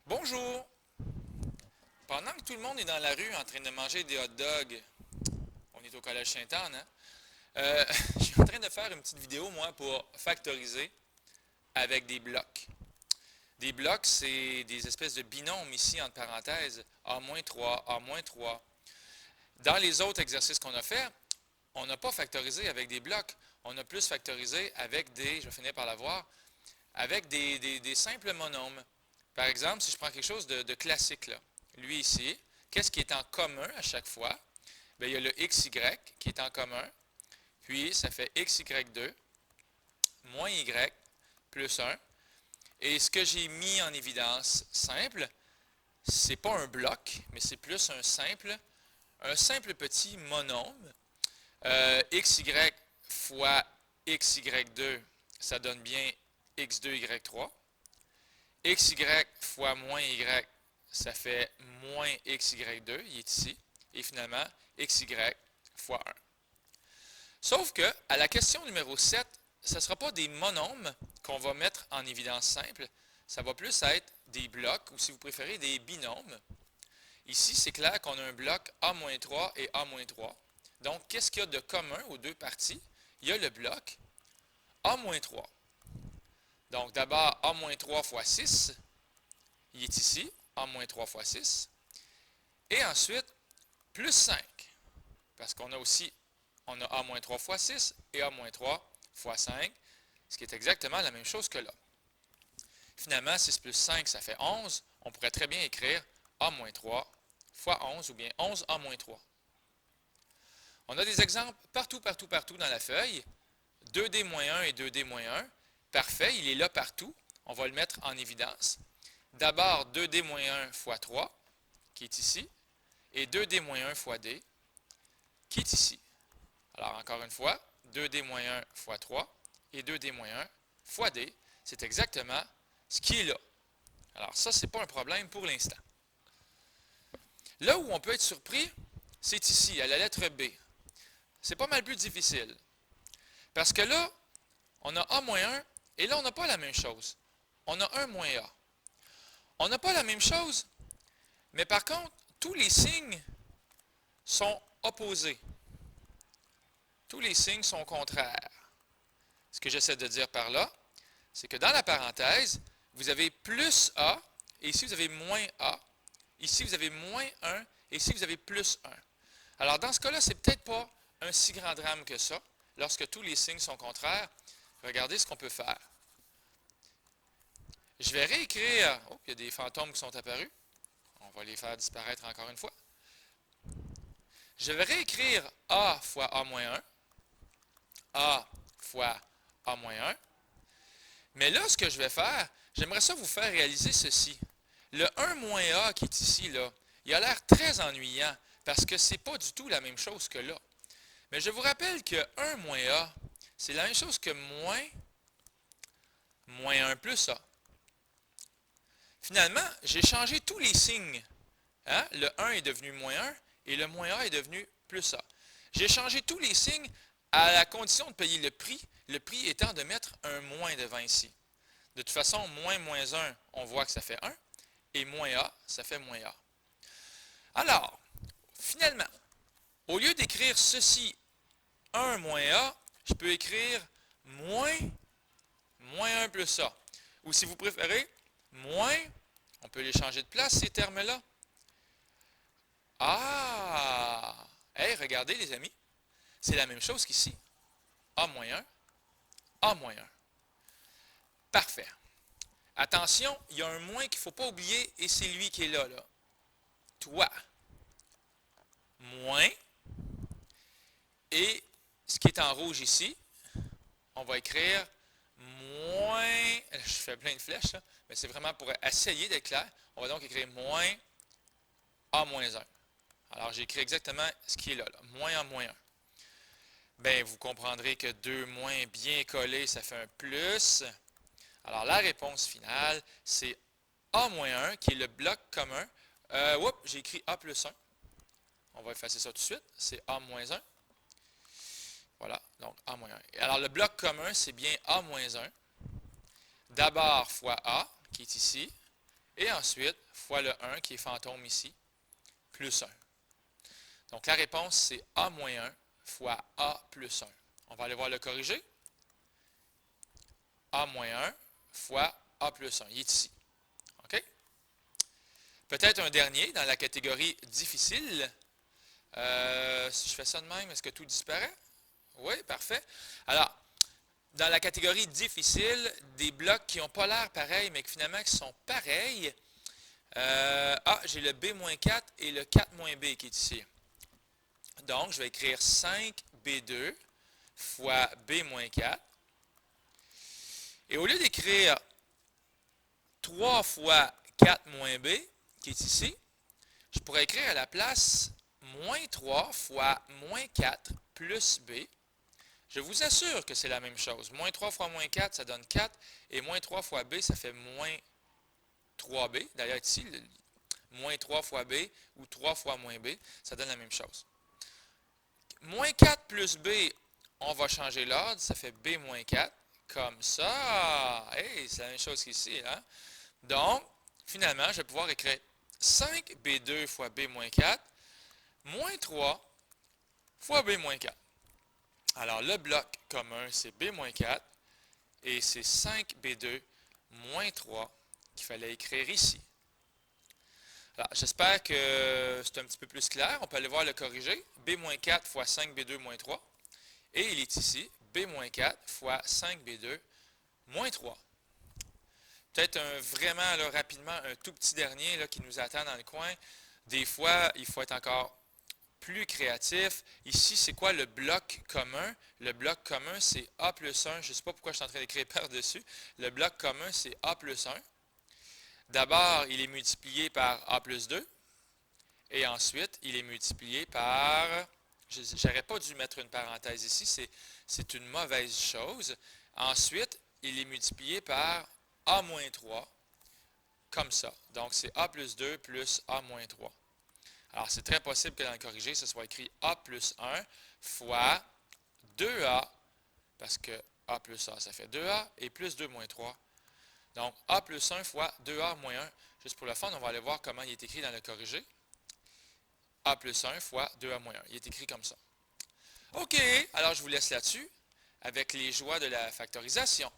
Bonjour! Pendant que tout le monde est dans la rue en train de manger des hot dogs, on est au Collège Sainte-Anne, hein? Je suis en train de faire une petite vidéo, moi, pour factoriser avec des blocs. Des blocs, c'est des espèces de binômes ici, entre parenthèses, A-3, A-3. Dans les autres exercices qu'on a fait, on n'a pas factorisé avec des blocs. On a plus factorisé avec des, je vais finir par l'avoir, avec des simples monomes. Par exemple, si je prends quelque chose de classique, là, lui ici, qu'est-ce qui est en commun à chaque fois? Bien, il y a le xy qui est en commun, puis ça fait xy2 moins y plus 1. Et ce que j'ai mis en évidence simple, c'est pas un bloc, mais c'est plus un simple petit monôme. Xy fois xy2, ça donne bien x2, y3. Xy fois moins y, ça fait moins xy2, il est ici. Et finalement, xy fois 1. Sauf que, à la question numéro 7, ce ne sera pas des monomes qu'on va mettre en évidence simple, ça va plus être des blocs, ou si vous préférez, des binômes. Ici, c'est clair qu'on a un bloc A-3 et A-3. Donc, qu'est-ce qu'il y a de commun aux deux parties? Il y a le bloc A-3. Donc, d'abord, A-3 fois 6, il est ici, A-3 fois 6. Et ensuite, plus 5, parce qu'on a aussi, on a A-3 fois 6 et A-3 fois 5, ce qui est exactement la même chose que là. Finalement, 6 plus 5, ça fait 11. On pourrait très bien écrire A-3 fois 11, ou bien 11 A-3. On a des exemples partout dans la feuille. 2D-1 et 2D-1. Parfait, il est là partout. On va le mettre en évidence. D'abord, 2D-1 fois 3, qui est ici, et 2D-1 fois D, qui est ici. Alors, encore une fois, 2D-1 fois 3 et 2D-1 fois D, c'est exactement ce qui est là. Alors, ça, ce n'est pas un problème pour l'instant. Là où on peut être surpris, c'est ici, à la lettre B. C'est pas mal plus difficile. Parce que là, on a A-1, et là, on n'a pas la même chose. On a 1 moins A. On n'a pas la même chose, mais par contre, tous les signes sont opposés. Tous les signes sont contraires. Ce que j'essaie de dire par là, c'est que dans la parenthèse, vous avez plus A, et ici vous avez moins A. Ici vous avez moins 1, et ici vous avez plus 1. Alors dans ce cas-là, c'est peut-être pas un si grand drame que ça, lorsque tous les signes sont contraires. Regardez ce qu'on peut faire. Je vais réécrire, oh, il y a des fantômes qui sont apparus. On va les faire disparaître encore une fois. Je vais réécrire A fois A-1, A fois A-1. Mais là, ce que je vais faire, j'aimerais ça vous faire réaliser ceci. Le 1 moins A qui est ici, là, il a l'air très ennuyant parce que ce n'est pas du tout la même chose que là. Mais je vous rappelle que 1 moins A, c'est la même chose que moins 1 plus A. Finalement, j'ai changé tous les signes. Hein? Le 1 est devenu moins 1 et le moins A est devenu plus A. J'ai changé tous les signes à la condition de payer le prix étant de mettre un moins devant ici. De toute façon, moins 1, on voit que ça fait 1, et moins A, ça fait moins A. Alors, finalement, au lieu d'écrire ceci, 1 moins A, je peux écrire moins 1 plus A. Ou si vous préférez, moins, on peut les changer de place, ces termes-là. Ah! Hey, regardez les amis, c'est la même chose qu'ici. A moins 1, A moins 1. Parfait. Attention, il y a un moins qu'il ne faut pas oublier et c'est lui qui est là. Toi. Moins. Et ce qui est en rouge ici, on va écrire moins. Je fais plein de flèches, là, mais c'est vraiment pour essayer d'être clair. On va donc écrire moins A moins 1. Alors, j'ai écrit exactement ce qui est là. Moins A moins 1. Bien, vous comprendrez que 2 moins bien collé, ça fait un plus. Alors, la réponse finale, c'est A-1, qui est le bloc commun. J'ai écrit A plus 1. On va effacer ça tout de suite. C'est A-1. Voilà, donc A-1. Alors, le bloc commun, c'est bien A-1. D'abord fois A, qui est ici, Et ensuite, fois le 1 qui est fantôme ici, plus 1. Donc la réponse, c'est A moins 1 fois A plus 1. On va aller voir le corrigé. A moins 1 fois A plus 1. Il est ici. OK? Peut-être un dernier dans la catégorie difficile. Si je fais ça de même, est-ce que tout disparaît? Oui, parfait. Alors, dans la catégorie difficile, des blocs qui n'ont pas l'air pareils, mais qui finalement qui sont pareils. J'ai le B-4 et le 4-B qui est ici. Donc, je vais écrire 5B2 fois B-4. Et au lieu d'écrire 3 fois 4-B, qui est ici, je pourrais écrire à la place moins 3 fois moins 4 plus B. Je vous assure que c'est la même chose. Moins 3 fois moins 4, ça donne 4. Et moins 3 fois B, ça fait moins 3B. D'ailleurs, ici, moins 3 fois B ou 3 fois moins B, ça donne la même chose. Moins 4 plus B, on va changer l'ordre. Ça fait B moins 4. Comme ça. Hey, c'est la même chose qu'ici. Hein? Donc, finalement, je vais pouvoir écrire 5B2 fois B moins 4 moins 3 fois B moins 4. Alors, le bloc commun, c'est B moins 4 et c'est 5B2 moins 3 qu'il fallait écrire ici. Alors, j'espère que c'est un petit peu plus clair. On peut aller voir le corrigé. B moins 4 fois 5B2 moins 3. Et il est ici, B moins 4 fois 5B2 moins 3. Peut-être vraiment là, rapidement un tout petit dernier là, qui nous attend dans le coin. Des fois, il faut être encore plus créatif. Ici, c'est quoi le bloc commun? Le bloc commun, c'est A plus 1. Je ne sais pas pourquoi je suis en train d'écrire par-dessus. Le bloc commun, c'est A plus 1. D'abord, il est multiplié par A plus 2. Et ensuite, il est multiplié par... Je n'aurais pas dû mettre une parenthèse ici. C'est une mauvaise chose. Ensuite, il est multiplié par A moins 3, comme ça. Donc, c'est A plus 2 plus A moins 3. Alors, c'est très possible que dans le corrigé, ce soit écrit A plus 1 fois 2A, parce que A plus A, ça fait 2A, et plus 2 moins 3. Donc, A plus 1 fois 2A moins 1. Juste pour le fun, on va aller voir comment il est écrit dans le corrigé. A plus 1 fois 2A moins 1. Il est écrit comme ça. OK, alors je vous laisse là-dessus avec les joies de la factorisation.